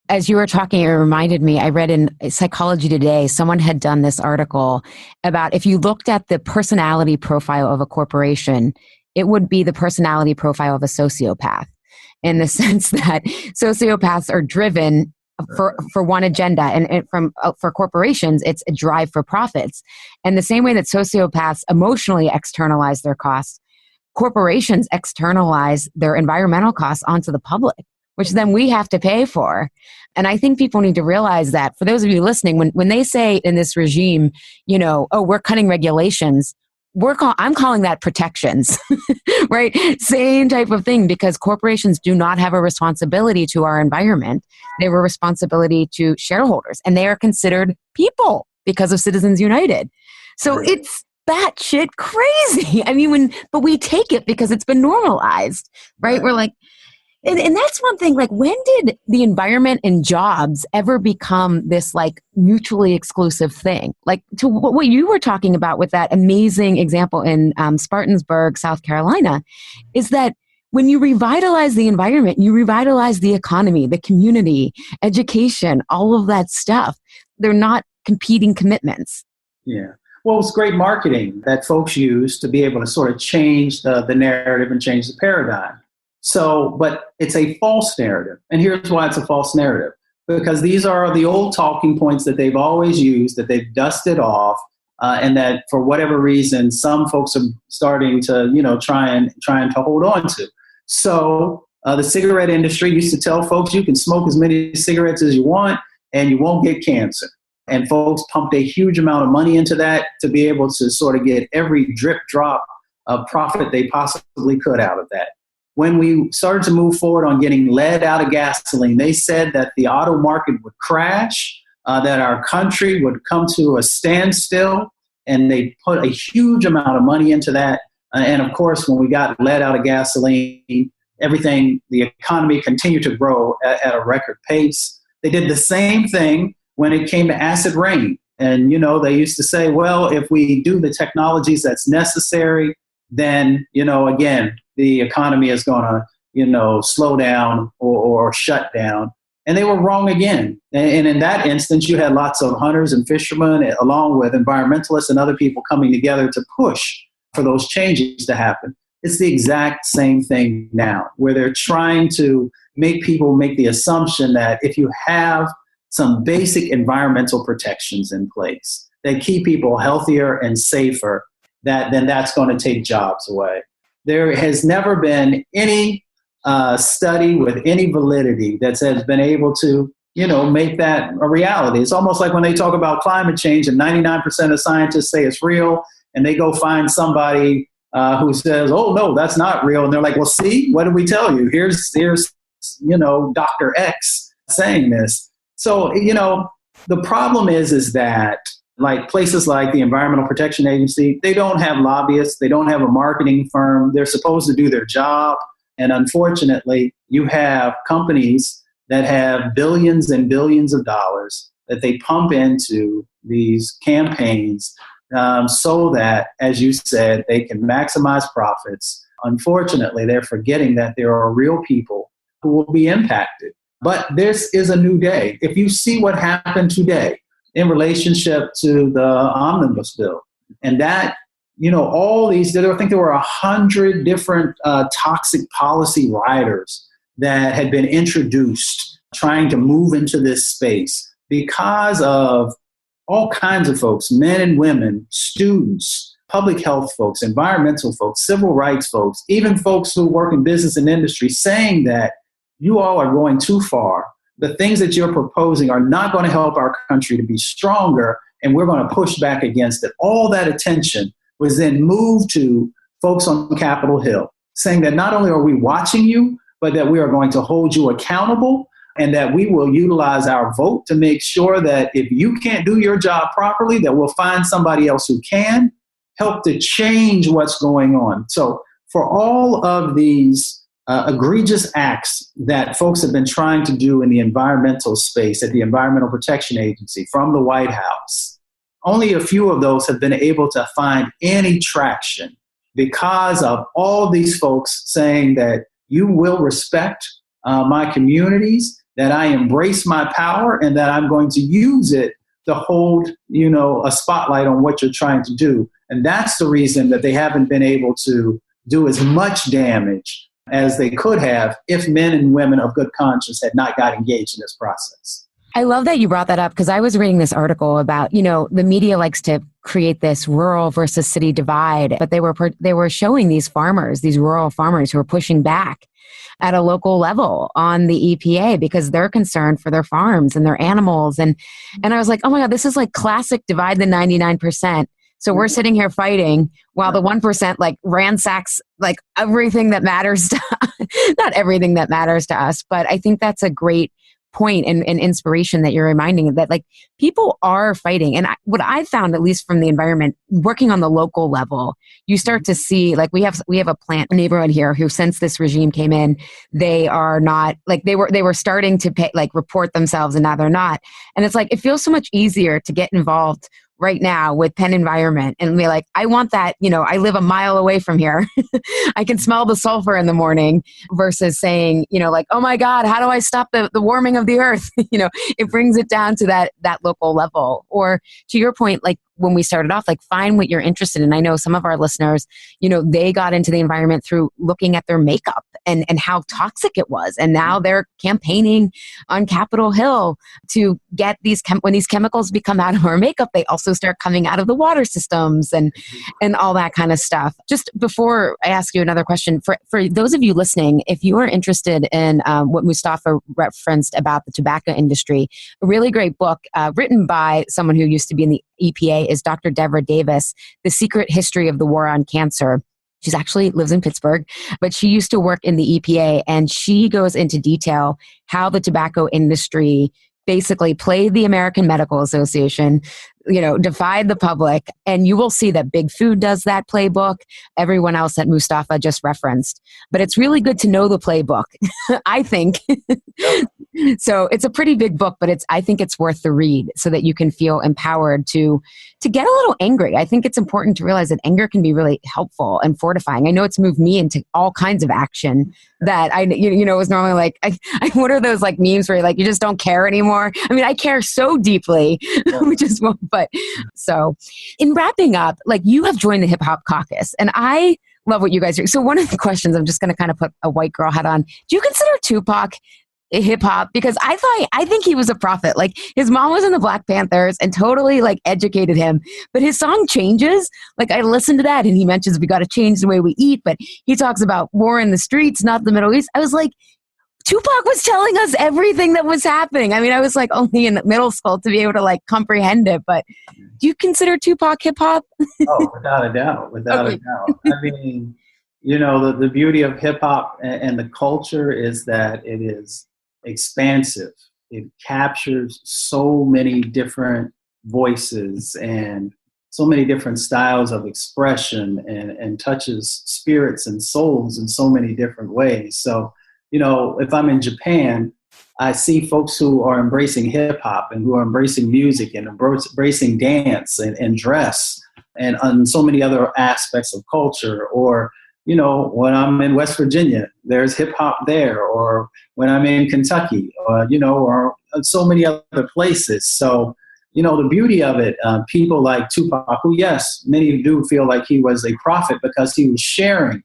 As you were talking, it reminded me, I read in Psychology Today, someone had done this article about if you looked at the personality profile of a corporation, it would be the personality profile of a sociopath, in the sense that sociopaths are driven for one agenda, and for corporations, it's a drive for profits. And the same way that sociopaths emotionally externalize their costs, corporations externalize their environmental costs onto the public, which then we have to pay for. And I think people need to realize that, for those of you listening, when they say in this regime, oh, we're cutting regulations, I'm calling that protections, right? Same type of thing, because corporations do not have a responsibility to our environment. They have a responsibility to shareholders, and they are considered people because of Citizens United. So it's batshit crazy. I mean, but we take it because it's been normalized, right? We're like, and that's one thing, like, when did the environment and jobs ever become this like mutually exclusive thing? Like, to what you were talking about with that amazing example in Spartansburg, South Carolina, is that when you revitalize the environment, you revitalize the economy, the community, education, all of that stuff. They're not competing commitments.
Yeah. Well, it's great marketing that folks use to be able to sort of change the narrative and change the paradigm. So, but it's a false narrative. And here's why it's a false narrative. Because these are the old talking points that they've always used, that they've dusted off, and that for whatever reason, some folks are starting to, trying to hold on to. So the cigarette industry used to tell folks you can smoke as many cigarettes as you want and you won't get cancer. And folks pumped a huge amount of money into that to be able to sort of get every drip drop of profit they possibly could out of that. When we started to move forward on getting lead out of gasoline, they said that the auto market would crash, that our country would come to a standstill, and they put a huge amount of money into that. And of course, when we got lead out of gasoline, the economy continued to grow at a record pace. They did the same thing when it came to acid rain. And, they used to say, well, if we do the technologies that's necessary, then, again, the economy is going to, slow down or shut down. And they were wrong again. And in that instance, you had lots of hunters and fishermen, along with environmentalists and other people coming together to push for those changes to happen. It's the exact same thing now, where they're trying to make people make the assumption that if you have some basic environmental protections in place that keep people healthier and safer, then that's going to take jobs away. There has never been any study with any validity that has been able to, make that a reality. It's almost like when they talk about climate change and 99% of scientists say it's real, and they go find somebody who says, oh, no, that's not real. And they're like, well, see, what did we tell you? Here's Dr. X saying this. So, the problem is that, like, places like the Environmental Protection Agency, they don't have lobbyists. They don't have a marketing firm. They're supposed to do their job. And unfortunately, you have companies that have billions and billions of dollars that they pump into these campaigns so that, as you said, they can maximize profits. Unfortunately, they're forgetting that there are real people who will be impacted. But this is a new day. If you see what happened today in relationship to the omnibus bill, and that, all these, I think there were 100 different toxic policy riders that had been introduced trying to move into this space because of all kinds of folks, men and women, students, public health folks, environmental folks, civil rights folks, even folks who work in business and industry, saying that you all are going too far. The things that you're proposing are not going to help our country to be stronger, and we're going to push back against it. All that attention was then moved to folks on Capitol Hill, saying that not only are we watching you, but that we are going to hold you accountable, and that we will utilize our vote to make sure that if you can't do your job properly, that we'll find somebody else who can help to change what's going on. So for all of these egregious acts that folks have been trying to do in the environmental space at the Environmental Protection Agency, from the White House, only a few of those have been able to find any traction because of all these folks saying that you will respect my communities, that I embrace my power, and that I'm going to use it to hold, a spotlight on what you're trying to do. And that's the reason that they haven't been able to do as much damage as they could have if men and women of good conscience had not got engaged in this process.
I love that you brought that up because I was reading this article about, the media likes to create this rural versus city divide, but they were showing these farmers, these rural farmers who are pushing back at a local level on the EPA because they're concerned for their farms and their animals. And I was like, oh my God, this is like classic divide the 99%. So we're sitting here fighting while the 1% like ransacks like everything that matters to not everything that matters to us. But I think that's a great point and inspiration that you're reminding that like people are fighting. And what I found, at least from the environment, working on the local level, you start to see like we have a plant neighborhood here who since this regime came in, they are not like they were starting to pay, like report themselves and now they're not. And it's like it feels so much easier to get involved right now with Penn Environment and be like, I want that, I live a mile away from here. I can smell the sulfur in the morning versus saying, like, oh my God, how do I stop the warming of the earth? It brings it down to that local level. Or to your point, like when we started off, like find what you're interested in. I know some of our listeners, they got into the environment through looking at their makeup and how toxic it was. And now they're campaigning on Capitol Hill to get when these chemicals become out of our makeup, they also start coming out of the water systems and all that kind of stuff. Just before I ask you another question, for those of you listening, if you are interested in what Mustafa referenced about the tobacco industry, a really great book written by someone who used to be in the EPA is Dr. Deborah Davis, The Secret History of the War on Cancer. She's actually lives in Pittsburgh, but she used to work in the EPA, and she goes into detail how the tobacco industry basically played the American Medical Association, defied the public. And you will see that Big Food does that playbook, everyone else that Mustafa just referenced. But it's really good to know the playbook, I think. So it's a pretty big book, but I think it's worth the read so that you can feel empowered to get a little angry. I think it's important to realize that anger can be really helpful and fortifying. I know it's moved me into all kinds of action that was normally like, what are those like memes where like, you just don't care anymore? I mean, I care so deeply, which is what, but so in wrapping up, like you have joined the HipHopCaucus and I love what you guys do. So one of the questions, I'm just going to kind of put a white girl hat on. Do you consider Tupac hip hop? Because I think he was a prophet. Like his mom was in the Black Panthers and totally like educated him. But his song Changes. Like I listened to that and he mentions we got to change the way we eat. But he talks about war in the streets, not the Middle East. I was like, Tupac was telling us everything that was happening. I mean, I was like only in middle school to be able to like comprehend it. But do you consider Tupac hip hop?
Oh, without a doubt. Without a doubt. I mean, the beauty of hip hop and the culture is that it is expansive. It captures so many different voices and so many different styles of expression and touches spirits and souls in so many different ways. So, if I'm in Japan, I see folks who are embracing hip hop and who are embracing music and embracing dance and dress and so many other aspects of culture. Or when I'm in West Virginia, there's hip hop there, or when I'm in Kentucky, or so many other places. So, the beauty of it, people like Tupac, who, yes, many do feel like he was a prophet because he was sharing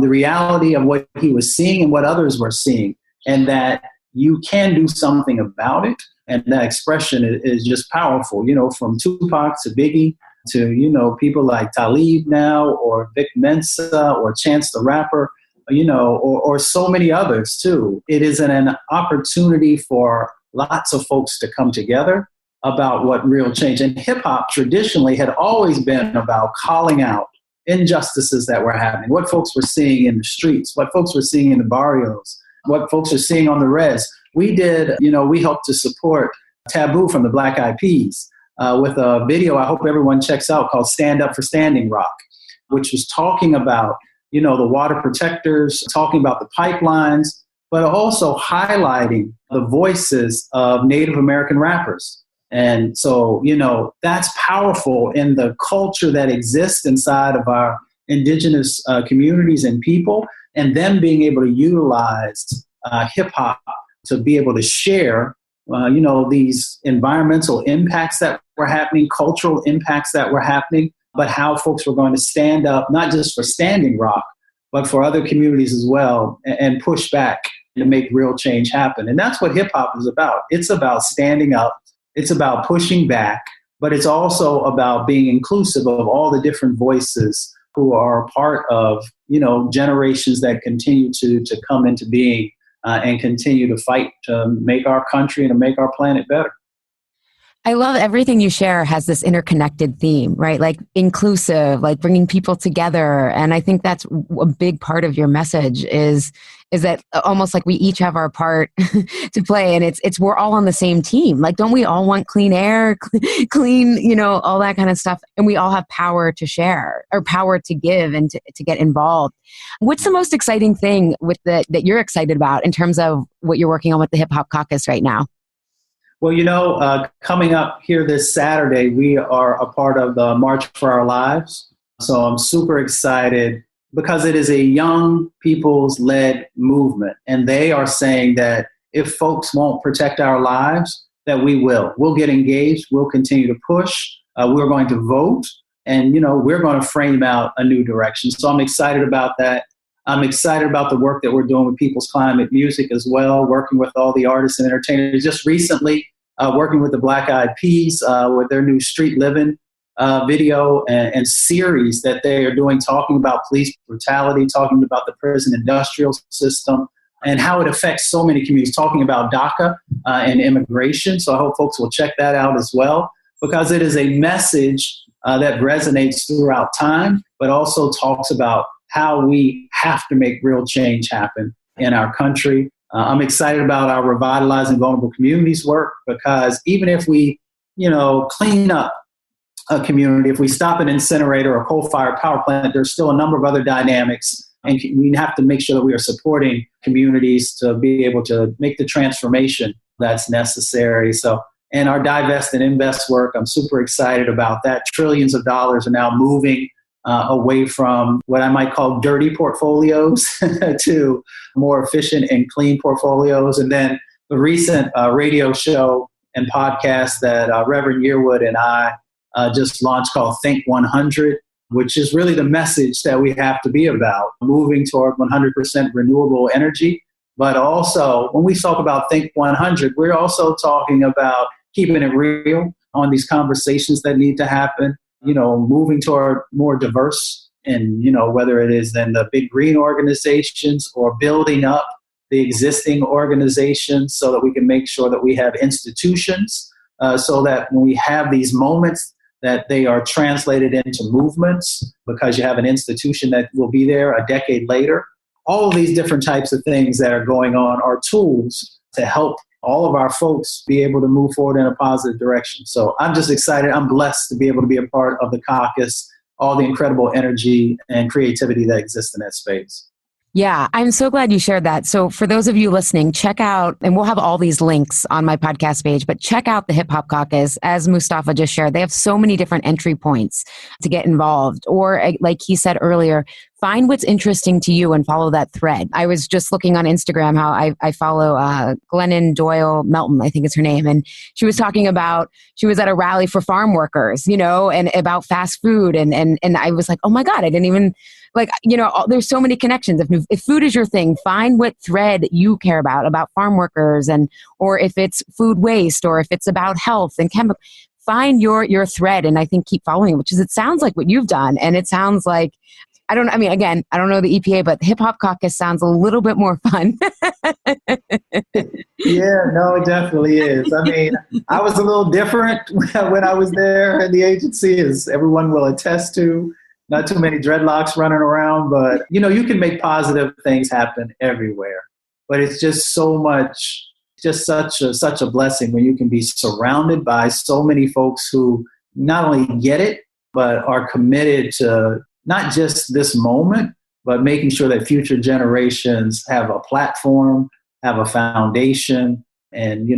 the reality of what he was seeing and what others were seeing, and that you can do something about it. And that expression is just powerful, from Tupac to Biggie, to, people like Talib now, or Vic Mensa, or Chance the Rapper, or so many others too. It is an opportunity for lots of folks to come together about what real change. And hip hop traditionally had always been about calling out injustices that were happening, what folks were seeing in the streets, what folks were seeing in the barrios, what folks are seeing on the res. We did, we helped to support Taboo from the Black Eyed Peas with a video I hope everyone checks out called Stand Up for Standing Rock, which was talking about, the water protectors, talking about the pipelines, but also highlighting the voices of Native American rappers And so, that's powerful in the culture that exists inside of our indigenous communities and people, and them being able to utilize hip hop to be able to share, these environmental impacts that were happening, cultural impacts that were happening, but how folks were going to stand up, not just for Standing Rock, but for other communities as well, and push back to make real change happen. And that's what hip hop is about. It's about standing up. It's about pushing back, but it's also about being inclusive of all the different voices who are a part of, generations that continue to come into being and continue to fight to make our country and to make our planet better.
I love everything you share has this interconnected theme, right? Like inclusive, like bringing people together. And I think that's a big part of your message is that almost like we each have our part to play, and it's we're all on the same team. Like, don't we all want clean air, clean, all that kind of stuff? And we all have power to share or power to give and to get involved. What's the most exciting thing that you're excited about in terms of what you're working on with the Hip Hop Caucus right now?
Well, coming up here this Saturday, we are a part of the March for Our Lives. So I'm super excited because it is a young people's led movement. And they are saying that if folks won't protect our lives, that we will. We'll get engaged. We'll continue to push. We're going to vote. And, we're going to frame out a new direction. So I'm excited about that. I'm excited about the work that we're doing with People's Climate Music as well, working with all the artists and entertainers. Just recently, working with the Black Eyed Peas with their new Street Living video and series that they are doing, talking about police brutality, talking about the prison industrial system and how it affects so many communities, talking about DACA and immigration. So I hope folks will check that out as well, because it is a message that resonates throughout time, but also talks about how we have to make real change happen in our country. I'm excited about our Revitalizing Vulnerable Communities work, because even if we, clean up a community, if we stop an incinerator or coal-fired power plant, there's still a number of other dynamics, and we have to make sure that we are supporting communities to be able to make the transformation that's necessary. So, and our divest and invest work, I'm super excited about that. Trillions of dollars are now moving away from what I might call dirty portfolios to more efficient and clean portfolios. And then the recent radio show and podcast that Reverend Yearwood and I just launched called Think 100, which is really the message that we have to be about, moving toward 100% renewable energy. But also, when we talk about Think 100, we're also talking about keeping it real on these conversations that need to happen, moving toward more diverse, and, whether it is in the big green organizations or building up the existing organizations so that we can make sure that we have institutions so that when we have these moments that they are translated into movements, because you have an institution that will be there a decade later. All of these different types of things that are going on are tools to help all of our folks be able to move forward in a positive direction. So I'm just excited. I'm blessed to be able to be a part of the caucus, all the incredible energy and creativity that exists in that space.
Yeah, I'm so glad you shared that. So for those of you listening, check out, and we'll have all these links on my podcast page, but check out the Hip Hop Caucus. As Mustafa just shared, they have so many different entry points to get involved. Or like he said earlier, find what's interesting to you and follow that thread. I was just looking on Instagram how I follow Glennon Doyle Melton, I think is her name. And she was talking about, she was at a rally for farm workers, and about fast food. And I was like, oh my God, I didn't even, there's so many connections. If food is your thing, find what thread you care about farm workers, or if it's food waste, or if it's about health and chemical. Find your thread, and I think keep following it, which is, it sounds like what you've done. And it sounds like, I don't know the EPA, but the Hip Hop Caucus sounds a little bit more fun.
Yeah, no, it definitely is. I mean, I was a little different when I was there at the agency, as everyone will attest to. Not too many dreadlocks running around, but you can make positive things happen everywhere. But it's just so much, just such a blessing when you can be surrounded by so many folks who not only get it, but are committed to not just this moment, but making sure that future generations have a platform, have a foundation, and,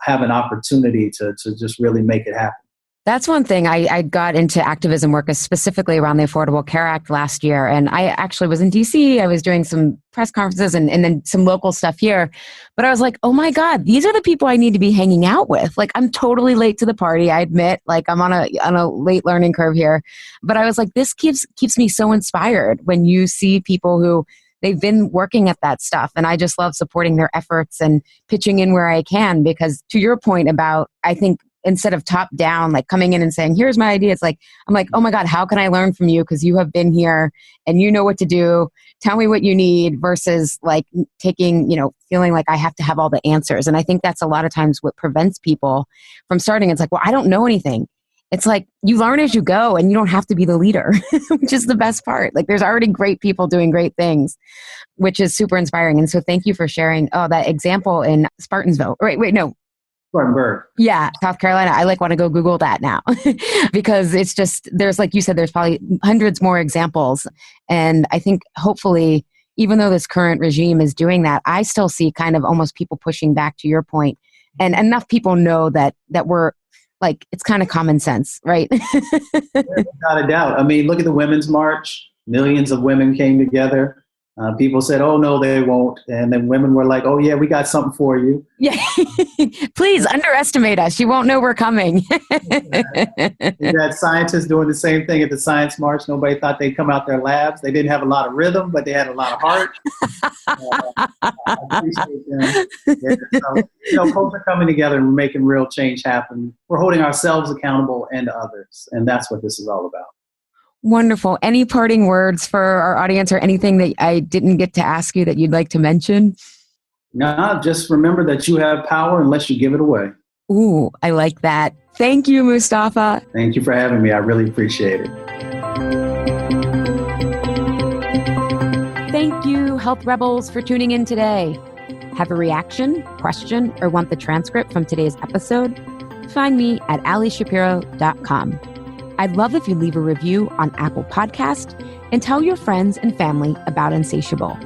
have an opportunity to just really make it happen.
That's one thing. I got into activism work specifically around the Affordable Care Act last year. And I actually was in DC. I was doing some press conferences and then some local stuff here. But I was like, oh my God, these are the people I need to be hanging out with. Like, I'm totally late to the party. I admit, like, I'm on a late learning curve here. But I was like, this keeps me so inspired when you see people who they've been working at that stuff. And I just love supporting their efforts and pitching in where I can, because to your point about, I think, instead of top down, like coming in and saying, here's my idea. It's like, I'm like, oh my God, how can I learn from you? Because you have been here and you know what to do. Tell me what you need, versus like taking, feeling like I have to have all the answers. And I think that's a lot of times what prevents people from starting. It's like, well, I don't know anything. It's like you learn as you go and you don't have to be the leader, which is the best part. Like, there's already great people doing great things, which is super inspiring. And so thank you for sharing that example in Spartansville.
Spartanburg.
Yeah, South Carolina. I want to go Google that now because it's just, there's, like you said, there's probably hundreds more examples. And I think hopefully, even though this current regime is doing that, I still see kind of almost people pushing back, to your point, and enough people know that we're like, it's kind of common sense, right?
Without a doubt. I mean, look at the Women's March. Millions of women came together. People said, oh, no, they won't. And then women were like, oh, yeah, we got something for you.
Yeah. Please underestimate us. You won't know we're coming.
You had scientists doing the same thing at the Science March. Nobody thought they'd come out their labs. They didn't have a lot of rhythm, but they had a lot of heart. I appreciate them. Yeah, so, folks are coming together and we're making real change happen. We're holding ourselves accountable and others. And that's what this is all about.
Wonderful. Any parting words for our audience, or anything that I didn't get to ask you that you'd like to mention?
No, just remember that you have power unless you give it away.
Ooh, I like that. Thank you, Mustafa.
Thank you for having me. I really appreciate it.
Thank you, Health Rebels, for tuning in today. Have a reaction, question, or want the transcript from today's episode? Find me at alishapiro.com. I'd love if you leave a review on Apple Podcast and tell your friends and family about Insatiable.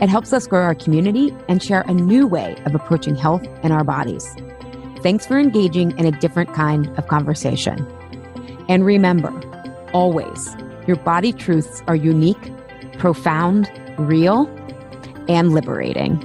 It helps us grow our community and share a new way of approaching health in our bodies. Thanks for engaging in a different kind of conversation. And remember, always, your body truths are unique, profound, real, and liberating.